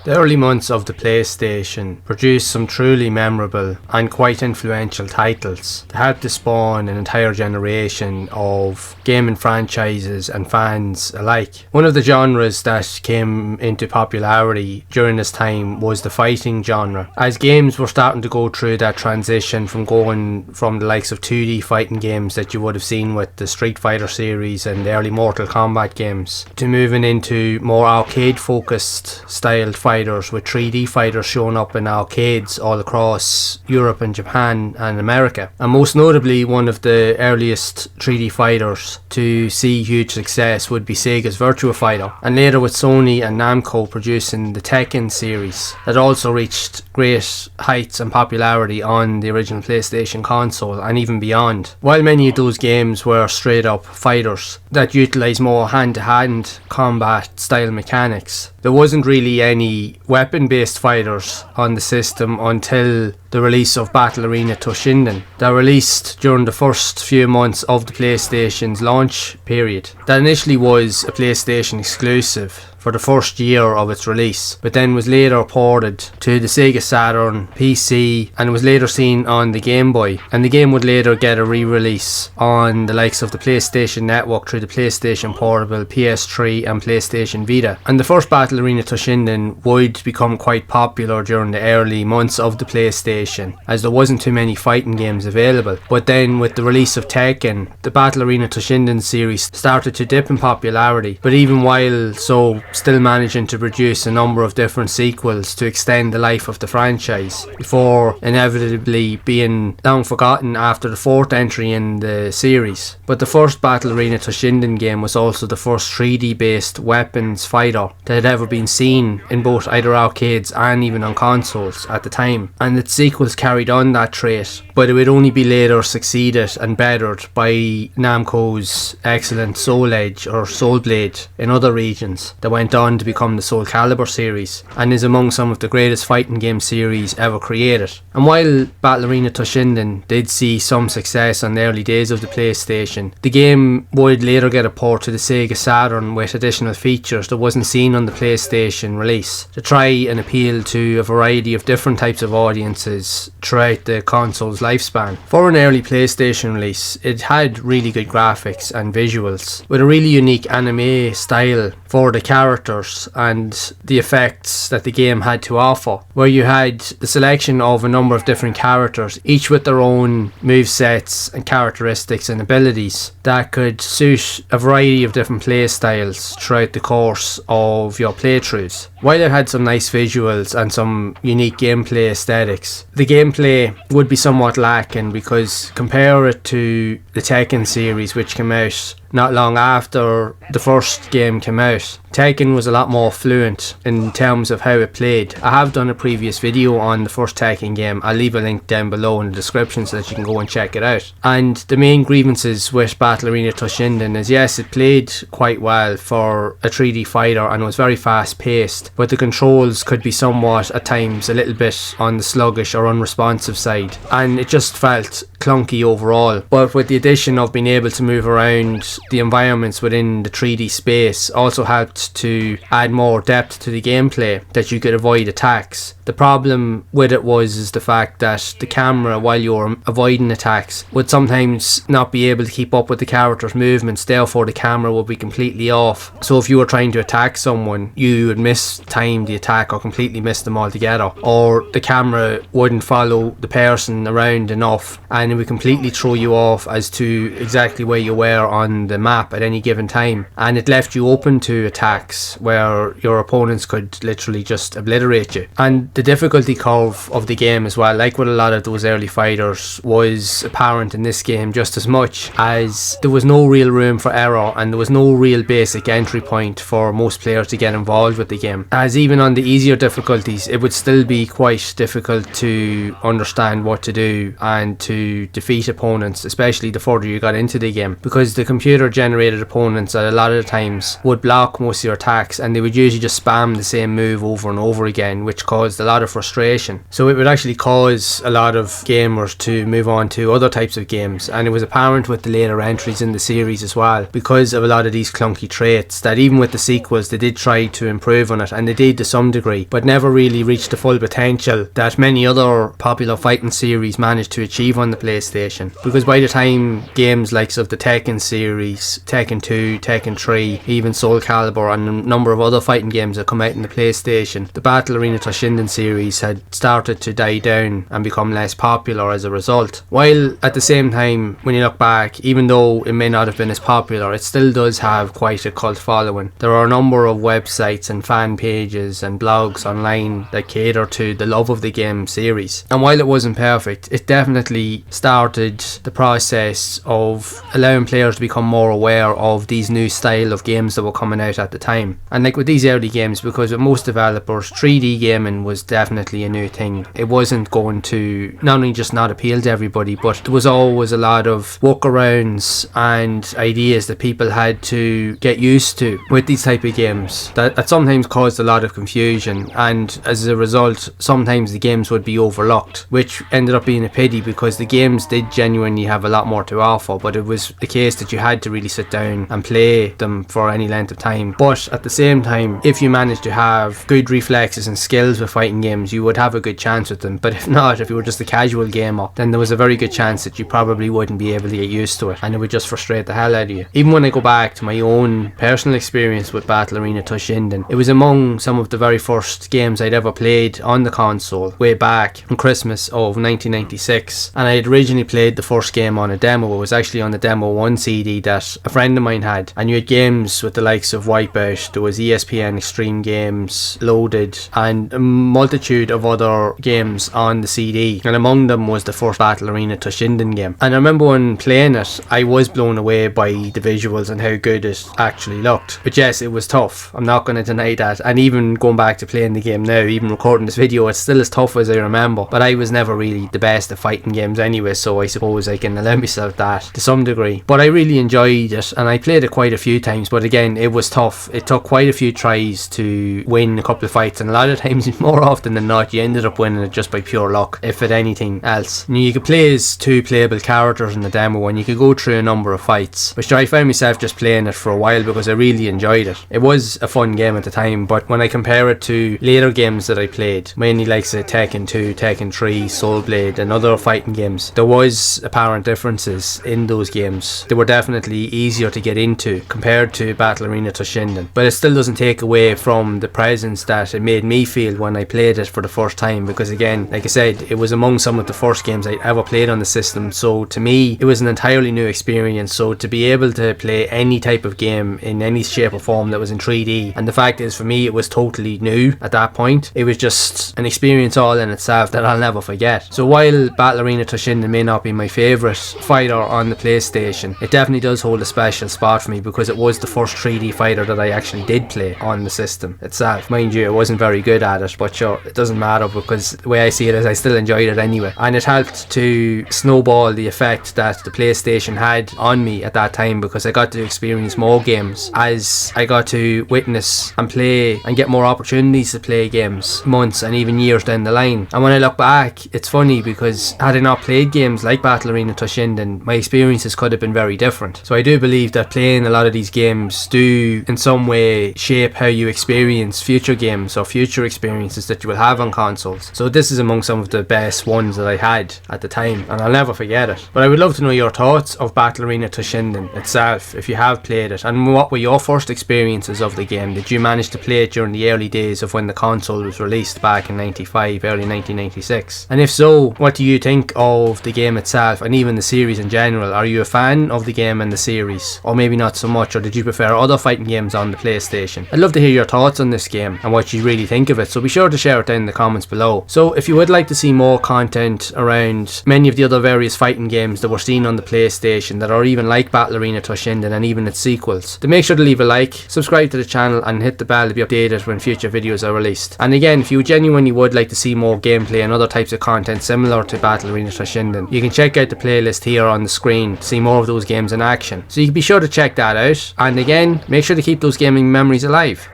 The early months of the PlayStation produced some truly memorable and quite influential titles that helped to spawn an entire generation of gaming franchises and fans alike. One of the genres that came into popularity during this time was the fighting genre, as games were starting to go through that transition from going from the likes of 2D fighting games that you would have seen with the Street Fighter series and the early Mortal Kombat games to moving into more arcade focused styled fighters, with 3D fighters showing up in arcades all across Europe and Japan and America. And most notably, one of the earliest 3D fighters to see huge success would be Sega's Virtua Fighter, and later with Sony and Namco producing the Tekken series that also reached great heights and popularity on the original PlayStation console and even beyond. While many of those games were straight up fighters that utilised more hand-to-hand combat style mechanics, there wasn't really any weapon-based fighters on the system until the release of Battle Arena Toshinden, that released during the first few months of the PlayStation's launch period. That initially was a PlayStation exclusive for the first year of its release, but then was later ported to the Sega Saturn, PC, and was later seen on the Game Boy. And the game would later get a re-release on the likes of the PlayStation Network through the PlayStation Portable, PS3 and PlayStation Vita. And the first Battle Arena Toshinden would become quite popular during the early months of the PlayStation, as there wasn't too many fighting games available. But then with the release of Tekken, the Battle Arena Toshinden series started to dip in popularity, but even while so still managing to produce a number of different sequels to extend the life of the franchise, before inevitably being long forgotten after the fourth entry in the series. But the first Battle Arena Toshinden game was also the first 3D based weapons fighter that had ever been seen in both either arcades and even on consoles at the time, and its sequels carried on that trait, but it would only be later succeeded and bettered by Namco's excellent Soul Edge or Soul Blade in other regions, that went on to become the Soul Calibur series, and is among some of the greatest fighting game series ever created. And while Battle Arena Toshinden did see some success on the early days of the PlayStation, the game would later get a port to the Sega Saturn with additional features that wasn't seen on the PlayStation release, to try and appeal to a variety of different types of audiences throughout the console's lifespan. For an early PlayStation release, it had really good graphics and visuals, with a really unique anime style for the characters and the effects that the game had to offer, where you had the selection of a number of different characters, each with their own movesets and characteristics and abilities that could suit a variety of different play styles throughout the course of your playthroughs. While it had some nice visuals and some unique gameplay aesthetics, the gameplay would be somewhat lacking, because compare it to the Tekken series, which came out not long after the first game came out. Tekken was a lot more fluent in terms of how it played. I have done a previous video on the first Tekken game. I'll leave a link down below in the description so that you can go and check it out. And the main grievances with Battle Arena Toshinden is, yes, it played quite well for a 3D fighter and was very fast paced, but the controls could be somewhat at times a little bit on the sluggish or unresponsive side, and it just felt clunky overall. But with the addition of being able to move around the environments within the 3D space also helped to add more depth to the gameplay, that you could avoid attacks. The problem with it was the fact that the camera, while you were avoiding attacks, would sometimes not be able to keep up with the character's movements, therefore the camera would be completely off. So if you were trying to attack someone, you would miss time the attack or completely miss them altogether, or the camera wouldn't follow the person around enough and it would completely throw you off as to exactly where you were on the map at any given time, and it left you open to attacks where your opponents could literally just obliterate you. And the difficulty curve of the game as well, like with a lot of those early fighters, was apparent in this game just as much, as there was no real room for error and there was no real basic entry point for most players to get involved with the game, as even on the easier difficulties it would still be quite difficult to understand what to do and to defeat opponents, especially the further you got into the game, because the computer generated opponents at a lot of the times would block most of your attacks and they would usually just spam the same move over and over again, which caused a lot of frustration. So it would actually cause a lot of gamers to move on to other types of games, and it was apparent with the later entries in the series as well, because of a lot of these clunky traits, that even with the sequels they did try to improve on it and they did to some degree, but never really reached the full potential that many other popular fighting series managed to achieve on the PlayStation. Because by the time games like of the Tekken series, Tekken 2, Tekken 3, even Soul Calibur and a number of other fighting games that come out in the PlayStation, the Battle Arena Toshinden series had started to die down and become less popular as a result. While at the same time, when you look back, even though it may not have been as popular, it still does have quite a cult following. There are a number of websites and fan pages and blogs online that cater to the love of the game series. And while it wasn't perfect, it definitely started the process of allowing players to become more aware of these new style of games that were coming out at the time. And like with these early games, because with most developers, 3D gaming was definitely a new thing. It wasn't going to not only just not appeal to everybody, but there was always a lot of workarounds and ideas that people had to get used to with these type of games that sometimes caused a lot of confusion, and as a result sometimes the games would be overlooked, which ended up being a pity because the games did genuinely have a lot more to offer, but it was the case that you had to really sit down and play them for any length of time. But at the same time, if you managed to have good reflexes and skills with fighting games, you would have a good chance with them. But if not, if you were just a casual gamer, then there was a very good chance that you probably wouldn't be able to get used to it, and it would just frustrate the hell out of you. Even when I go back to my own personal experience with Battle Arena Toshinden, it was among some of the very first games I'd ever played on the console way back in Christmas of 1996, and I had originally played the first game on a demo. It was actually on the Demo 1 CD that a friend of mine had, and you had games with the likes of Wipeout, there was ESPN Extreme Games, Loaded, and a multitude of other games on the CD, and among them was the first Battle Arena Toshinden game. And I remember when playing it, I was blown away by the visuals and how good it actually looked. But yes, it was tough, I'm not going to deny that, and even going back to playing the game now, even recording this video, it's still as tough as I remember. But I was never really the best at fighting games anyway, so I suppose I can allow myself that to some degree. But I really enjoyed it, and I played it quite a few times, but again, it was tough. It took quite a few tries to win a couple of fights, and a lot of times, more often than not, you ended up winning it just by pure luck, if at anything else. You could play as two playable characters in the demo, and you could go through a number of fights, which I found myself just playing it for a while because I really enjoyed it. It was a fun game at the time, but when I compare it to later games that I played, mainly like say Tekken 2, Tekken 3, Soul Blade and other fighting games, there was apparent differences in those games. They were definitely easier to get into compared to Battle Arena Toshinden, but it still doesn't take away from the presence that it made me feel when I played it for the first time, because again, like I said, it was among some of the first games I ever played on the system, so to me it was an entirely new experience. So to be able to play any type of game in any shape or form that was in 3D, and the fact is for me it was totally new at that point, it was just an experience all in itself that I'll never forget. So while Battle Arena Toshinden may not be my favourite fighter on the PlayStation, it definitely does hold a special spot for me because it was the first 3D fighter that I actually did play on the system itself. Mind you, I wasn't very good at it, but sure, it doesn't matter because the way I see it is I still enjoyed it anyway, and it helped to snowball the effect that the PlayStation had on me at that time, because I got to experience more games as I got to witness and play and get more opportunities to play games months and even years down the line. And when I look back, it's funny because had I not played games like Battle Arena Toshinden, my experiences could have been very different. So I do believe that playing a lot of these games do in some way shape how you experience future games or future experiences that you will have on consoles. So this is among some of the best ones that I had at the time, and I'll never forget it. But I would love to know your thoughts of Battle Arena Toshinden itself, if you have played it, and what were your first experiences of the game? Did you manage to play it during the early days of when the console was released back in 95, early 1996? And if so, what do you think of the game itself and even the series in general? Are you a fan of the game and the series, or maybe not so much, or did you prefer other fighting games on the PlayStation? I'd love to hear your thoughts on this game and what you really think of it, so be sure to share it down in the comments below. So if you would like to see more content around many of the other various fighting games that were seen on the PlayStation that are even like Battle Arena Toshinden and even its sequels, then make sure to leave a like, subscribe to the channel and hit the bell to be updated when future videos are released. And again, if you genuinely would like to see more gameplay and other types of content similar to Battle Arena Toshinden, you can check out the playlist here on the screen to see more of those games in action. So you can be sure to check that out, and again, make sure to keep those gaming memories alive.